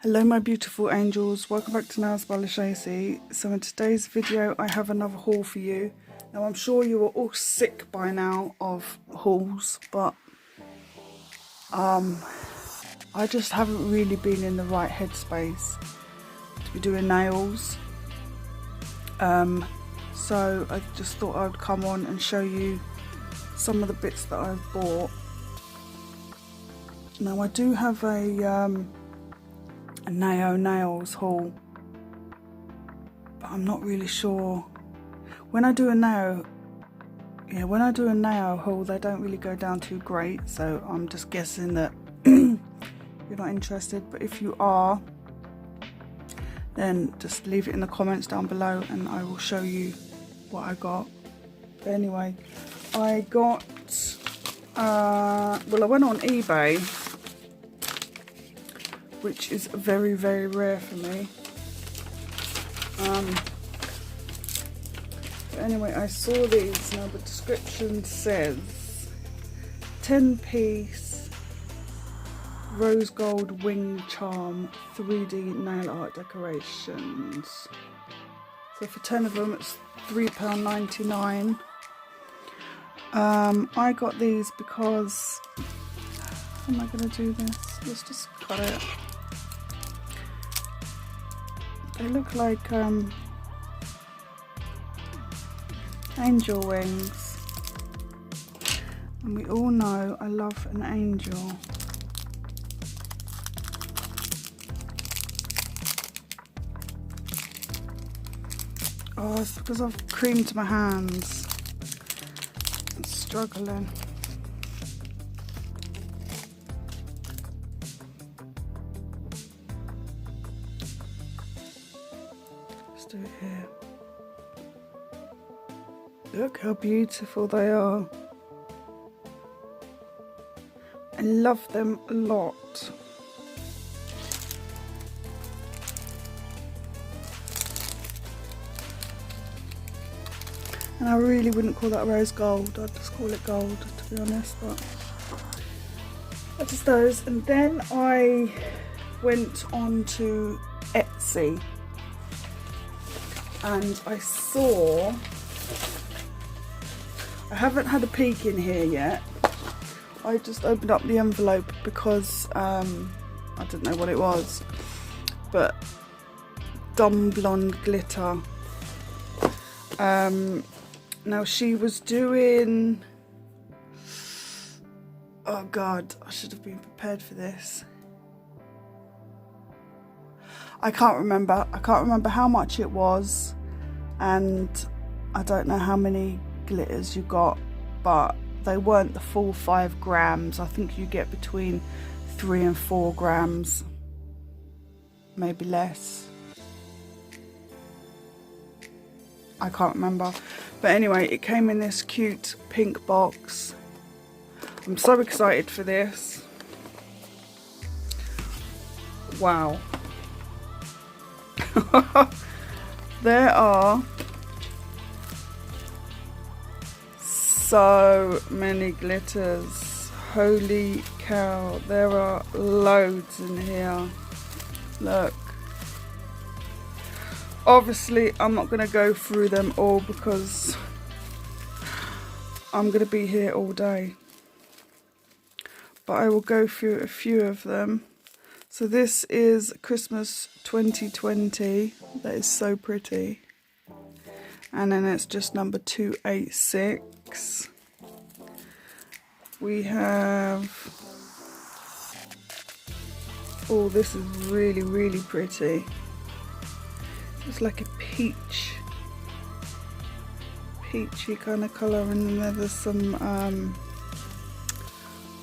Hello my beautiful angels, welcome back to Nails by LJOLUSESI. So in today's video I have another haul for you. Now I'm sure you are all sick by now of hauls, but I just haven't really been in the right headspace to be doing nails. So I just thought I'd come on and show you some of the bits that I've bought. Now I do have a nails haul, but I'm not really sure. When I do a nail haul, they don't really go down too great, so I'm just guessing that you're not interested. But if you are, then just leave it in the comments down below and I will show you what I got. But anyway, I got well, I went on eBay, which is very, very rare for me. But anyway, I saw these. Now the description says 10-piece rose gold wing charm 3D nail art decorations. So for 10 of them it's £3.99. I got these because, how am I going to do this? Let's just cut it. They look like angel wings, and we all know I love an angel. Oh, it's because I've creamed my hands. I'm struggling. Do it here. Look how beautiful they are. I love them a lot. And I really wouldn't call that rose gold, I'd just call it gold to be honest, but that's just those. And then I went on to Etsy and I saw, I haven't had a peek in here yet. I just opened up the envelope because I didn't know what it was, but Dumb Blonde glitter. Now she was doing, oh god, I should have been prepared for this. I can't remember how much it was, and I don't know how many glitters you got, but they weren't the full 5 grams. I think you get between 3 and 4 grams, maybe less. I can't remember, but anyway, it came in this cute pink box. I'm so excited for this. Wow. There are so many glitters. Holy cow, there are loads in here. Look. Obviously I'm not going to go through them all because I'm going to be here all day, but I will go through a few of them. So this is Christmas 2020. That is so pretty. And then it's just number 286. We have, oh, this is really, really pretty. It's like a peachy kind of colour, and then there's some,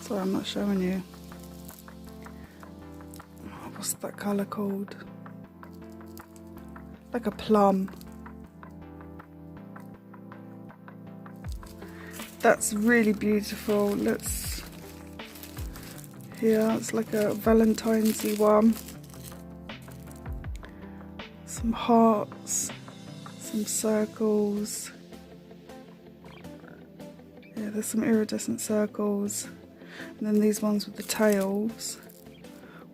sorry I'm not showing you. What's that colour called? Like a plum. That's really beautiful. Let's, here, it's like a Valentine's-y one. Some hearts, some circles. Yeah, there's some iridescent circles. And then these ones with the tails.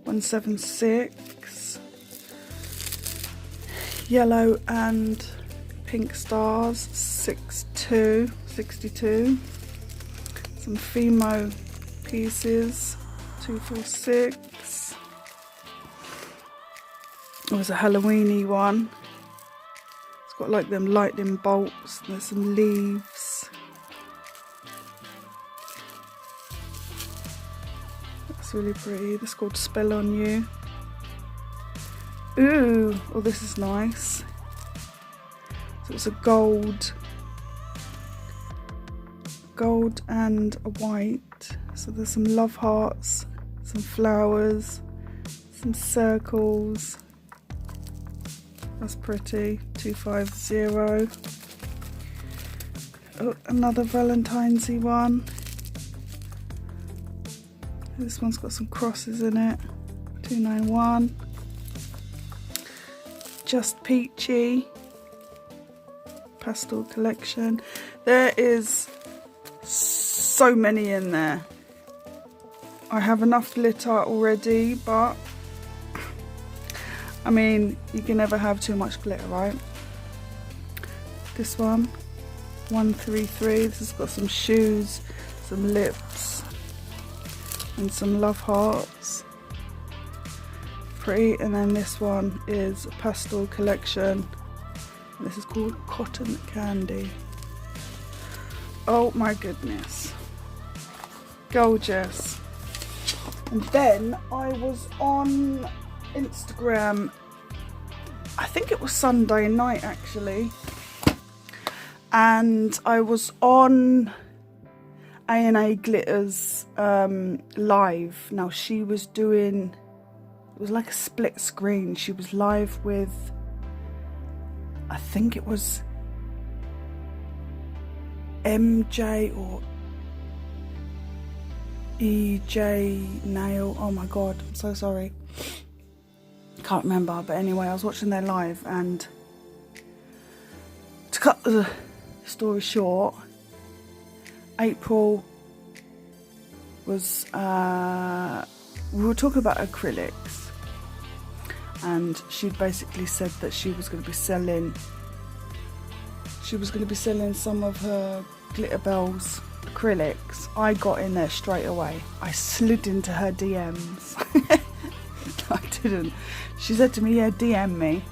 176. Yellow and pink stars, 62. Some Fimo pieces, 246. There was a Halloweeny one. It's got like them lightning bolts. There's some leaves. That's really pretty. That's called Spell on You. Ooh, oh, this is nice. So it's a gold and a white. So there's some love hearts, some flowers, some circles. That's pretty. 250. Oh, another Valentine's-y one. This one's got some crosses in it. 291. Just Peachy. Pastel collection. There is so many in there. I have enough glitter already, but I mean, you can never have too much glitter, right? This one, 133. This has got some shoes, some lips, and some love hearts. Pretty. And then this one is a pastel collection. This is called Cotton Candy. Oh my goodness. Gorgeous. And then I was on Instagram, I think it was Sunday night actually, and I was on A&A Glitter's live. Now she was doing, it was like a split screen. She was live with, I think it was MJ or EJ Nail. Oh my god, I'm so sorry. Can't remember, but anyway, I was watching their live, and to cut the story short, April was, we were talking about acrylics, and she basically said that she was going to be selling some of her Glitterbels acrylics. I got in there straight away. I slid into her DMs. I didn't. She said to me, yeah, DM me.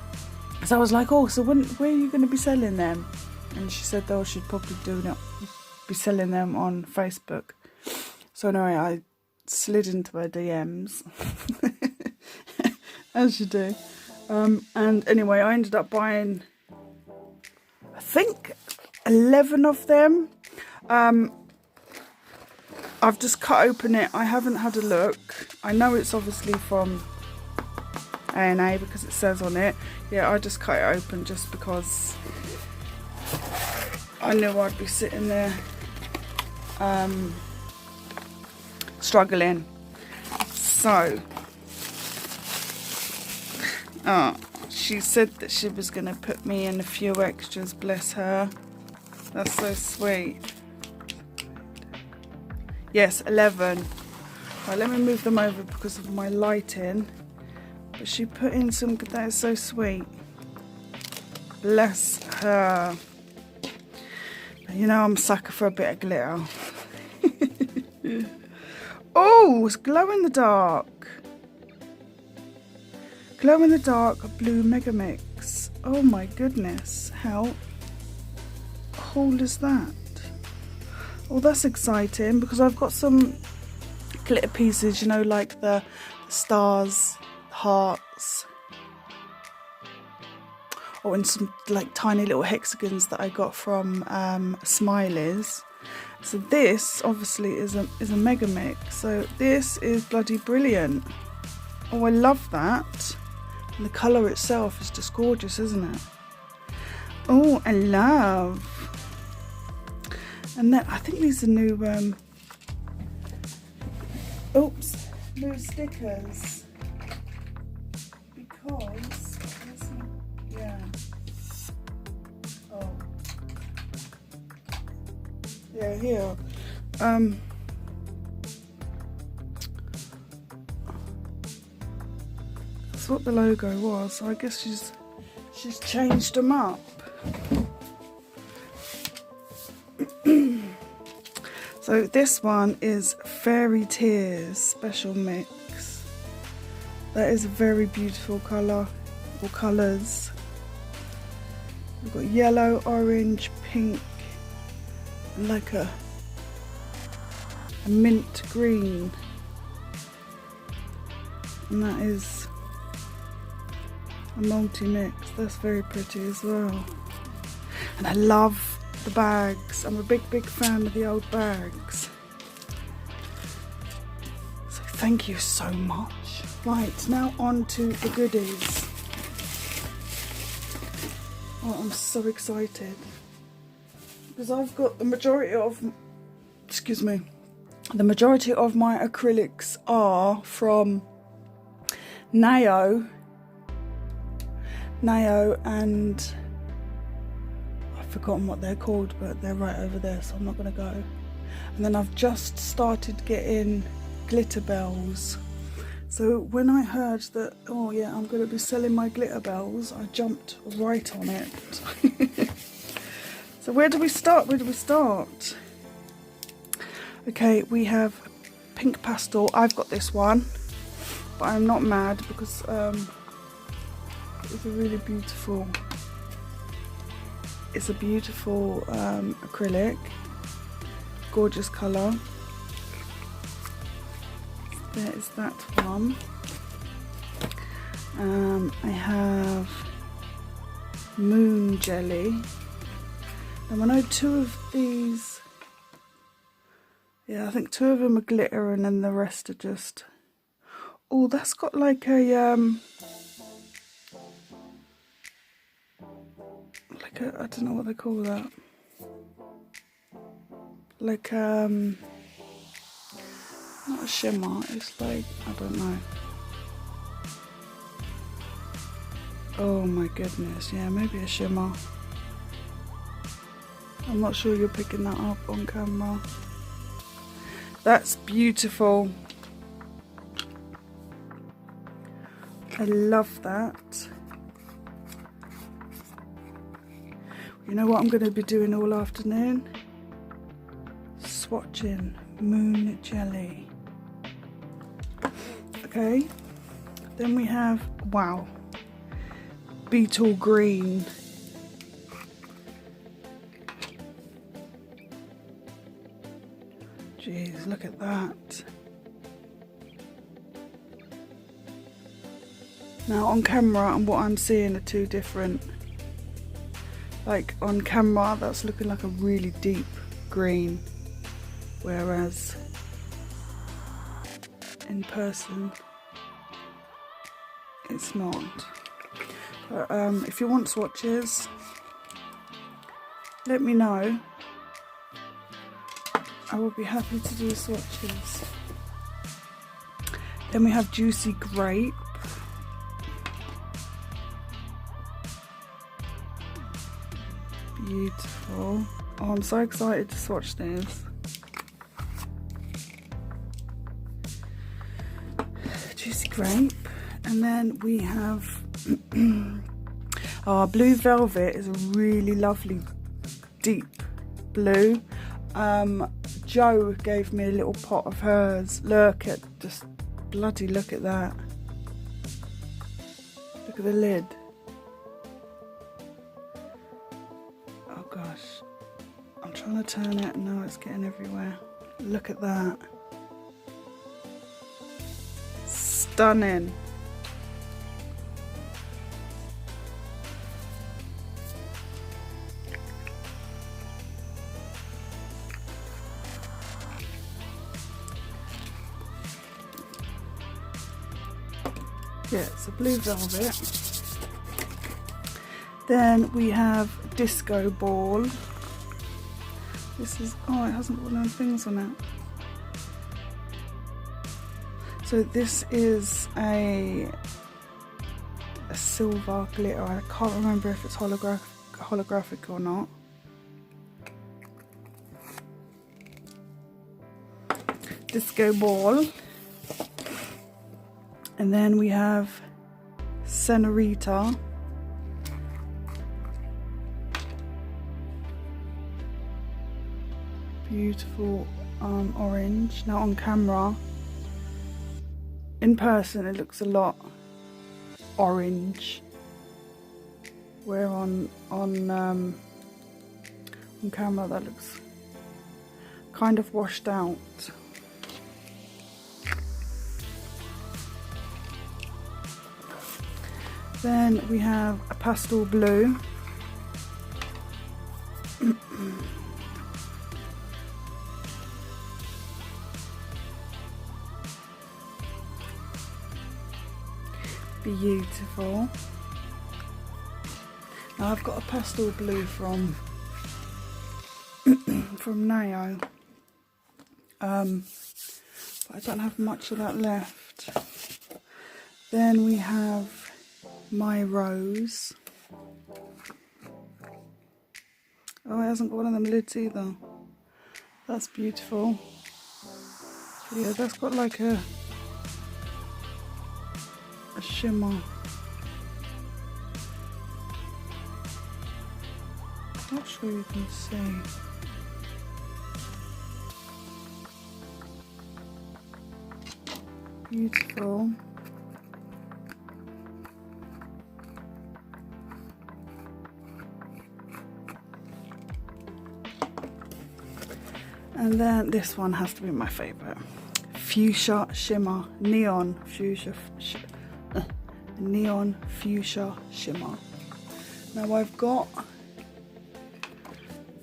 So I was like, oh, so where are you going to be selling them? And she said, oh, she'd probably be selling them on Facebook. So anyway, I slid into her DMs. As you do. And anyway, I ended up buying, I think, 11 of them. I've just cut open it. I haven't had a look. I know it's obviously from A&A because it says on it. Yeah, I just cut it open just because I knew I'd be sitting there struggling. So, she said that she was going to put me in a few extras, bless her. That's so sweet. Yes, 11. Right, let me move them over because of my lighting. But she put in some, that is so sweet. Bless her. You know I'm a sucker for a bit of glitter. Oh, it's glow in the dark. Glow in the dark blue mega mix. Oh my goodness, how cool is that? Oh, that's exciting because I've got some glitter pieces, you know, like the stars, hearts. Oh, and some like tiny little hexagons that I got from Smileys. So this obviously is a mega mix. So this is bloody brilliant. Oh, I love that. And the colour itself is just gorgeous, isn't it? Oh, I love. And then I think these are new, oops, new stickers. Because, yeah. Oh. Yeah, here. That's what the logo was. So I guess she's changed them up. So this one is Fairy Tears Special Mix. That is a very beautiful colour, or colours. We've got yellow, orange, pink, and like a mint green. And that is a multi-mix. That's very pretty as well. And I love the bags. I'm a big fan of the old bags. So thank you so much. Right, now on to the goodies. Oh, I'm so excited. Because I've got the majority of, the majority of my acrylics are from Nao and I've forgotten what they're called, but they're right over there, so I'm not going to go. And then I've just started getting Glitterbels. So when I heard that, oh yeah, I'm going to be selling my Glitterbels, I jumped right on it. So where do we start? Okay, we have pink pastel. I've got this one, but I'm not mad because it's a really beautiful, acrylic, gorgeous colour. There is that one. I have Moon Jelly. And I know two of these, yeah, I think two of them are glitter and then the rest are just, oh, that's got like a, I don't know what they call that. Like, not a shimmer, it's like, I don't know. Oh my goodness, yeah, maybe a shimmer. I'm not sure you're picking that up on camera. That's beautiful. I love that. You know what I'm going to be doing all afternoon? Swatching Moon Jelly. Okay, then we have, wow, Beetle Green. Jeez, look at that. Now on camera and what I'm seeing are two different. Like on camera that's looking like a really deep green, whereas in person it's not. But if you want swatches, let me know. I will be happy to do swatches. Then we have Juicy Grape. Beautiful. Oh, I'm so excited to swatch this. Juicy Grape. And then we have our Blue Velvet is a really lovely deep blue. Joe gave me a little pot of hers. Look at, just bloody look at that. Look at the lid. Oh gosh. I'm trying to turn it and now it's getting everywhere. Look at that. Stunning. Yeah, it's a Blue Velvet. Then we have Disco Ball. This is, oh, it hasn't got no things on it. So this is a silver glitter. I can't remember if it's holographic or not. Disco Ball. And then we have Senorita. Beautiful orange. Now on camera, in person it looks a lot orange, where on camera that looks kind of washed out. Then we have a pastel blue. Beautiful. Now I've got a pastel blue from Nayo, but I don't have much of that left. Then we have my rose. Oh, it hasn't got one of them lids either. That's beautiful. Yeah, that's got like a shimmer. Not sure you can see. Beautiful. And then this one has to be my favourite. Fuchsia Shimmer. Neon Fuchsia Neon Fuchsia Shimmer. Now I've got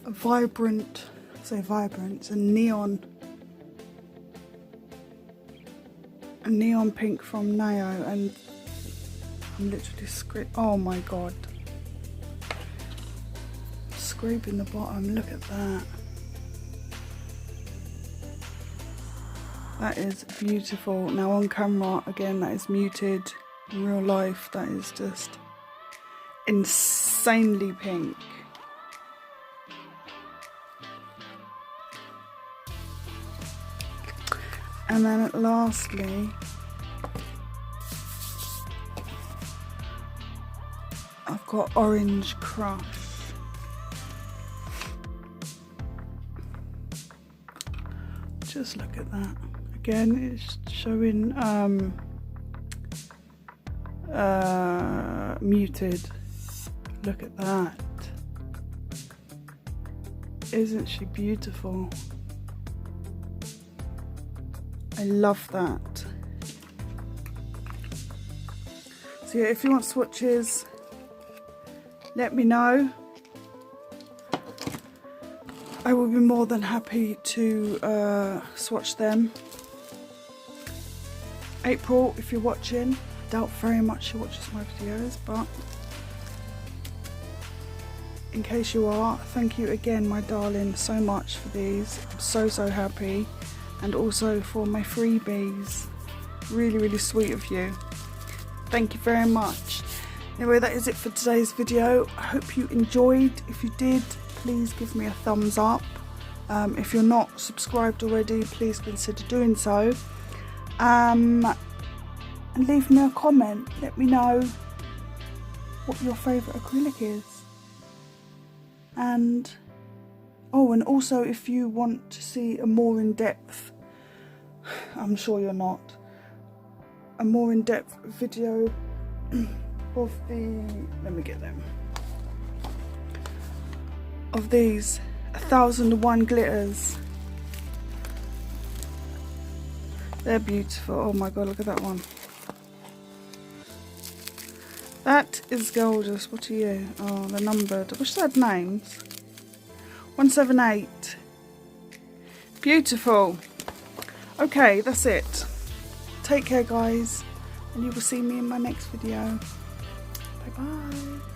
a vibrant, it's a neon pink from Nayo, and I'm literally oh my god, scraping the bottom. Look at that. That is beautiful. Now on camera, again, that is muted. In real life, that is just insanely pink. And then lastly, I've got Orange Crush. Just look at that. Again, it's showing muted. Look at that. Isn't she beautiful? I love that. So yeah, if you want swatches, let me know. I will be more than happy to swatch them. April, if you're watching, I doubt very much she watches my videos, but in case you are, thank you again, my darling, so much for these. I'm so happy. And also for my freebies. Really, really sweet of you. Thank you very much. Anyway, that is it for today's video. I hope you enjoyed. If you did, please give me a thumbs up. If you're not subscribed already, please consider doing so. And leave me a comment. Let me know what your favourite acrylic is. And oh, and also if you want to see a more in-depth, I'm sure you're not, a more in-depth video of the, let me get them, of these 1001 glitters. They're beautiful. Oh my god, look at that one. That is gorgeous. What are you? Oh, they're numbered. I wish they had names. 178. Beautiful. Okay, that's it. Take care, guys, and you will see me in my next video. Bye bye.